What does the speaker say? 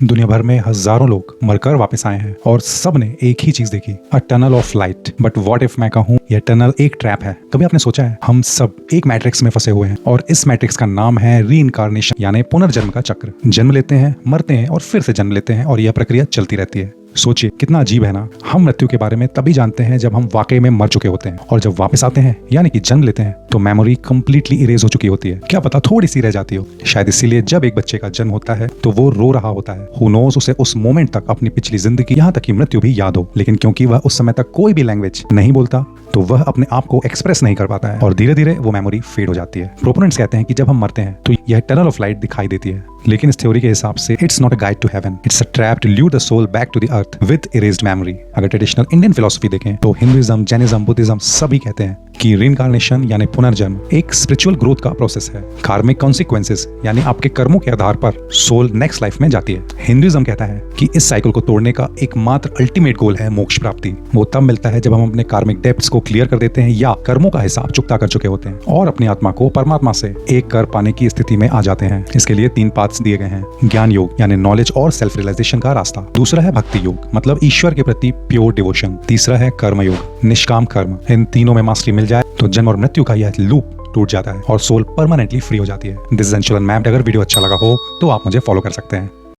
दुनिया भर में हजारों लोग मरकर वापस आए हैं और सब ने एक ही चीज देखी, a tunnel of light. But what if मैं कहूँ यह टनल एक ट्रैप है। कभी आपने सोचा है हम सब एक मैट्रिक्स में फंसे हुए हैं और इस मैट्रिक्स का नाम है रीइंकार्नेशन, यानी पुनर्जन्म का चक्र। जन्म लेते हैं, मरते हैं और फिर से जन्म लेते हैं और यह प्रक्रिया चलती रहती है। सोचिए कितना अजीब है ना। हम मृत्यु के बारे में तभी जानते हैं जब हम वाकई में मर चुके होते हैं, और जब वापस आते हैं यानी कि जन्म लेते हैं तो मेमोरी कंप्लीटली इरेज हो चुकी होती है। क्या पता थोड़ी सी रह जाती हो। शायद इसीलिए जब एक बच्चे का जन्म होता है तो वो रो रहा होता है। हु नोज, उसे उस मोमेंट तक अपनी पिछली जिंदगी, यहाँ तक कि मृत्यु भी याद हो, लेकिन क्योंकि वह उस समय तक कोई भी लैंग्वेज नहीं बोलता तो वह अपने आप को एक्सप्रेस नहीं कर पाता है और धीरे धीरे वो मेमोरी फेड हो जाती है। प्रोपोनेंट्स कहते हैं कि जब हम मरते हैं तो यह टनल ऑफ लाइट दिखाई देती है, लेकिन इस थ्योरी के हिसाब से it's not a guide to heaven, it's a trap to lure the soul back to the earth with erased memory. अगर ट्रेडिशनल इंडियन फिलोसफी देखें तो हिंदुइज्म, जैनिज्म, बुद्धिज्म सभी कहते हैं कि रीइंकार्नेशन यानी पुनर्जन्म एक स्पिरिचुअल ग्रोथ का प्रोसेस है। कार्मिक कॉन्सिक्वेंसेस यानी आपके कर्मों के आधार पर सोल नेक्स्ट लाइफ में जाती है। हिंदुइज्म कहता है कि इस साइकिल को तोड़ने का एकमात्र अल्टीमेट गोल है मोक्ष प्राप्ति। वो तब मिलता है जब हम अपने कार्मिक डेब्ट्स को क्लियर कर देते हैं या कर्मों का हिसाब चुकता कर चुके होते हैं और अपनी आत्मा को परमात्मा से एक कर पाने की स्थिति में आ जाते हैं। इसके लिए 3 पाथ्स दिए गए हैं। ज्ञान योग यानी नॉलेज और सेल्फ रियलाइजेशन का रास्ता। दूसरा है भक्ति योग, मतलब ईश्वर के प्रति प्योर डिवोशन। तीसरा है कर्म योग, निष्काम कर्म। इन तीनों में मास्टरी मिल जाए तो जन्म और मृत्यु का यह लूप टूट जाता है और सोल परमानेंटली फ्री हो जाती है। This is Anshul unmapped. अगर वीडियो अच्छा लगा हो तो आप मुझे फॉलो कर सकते हैं।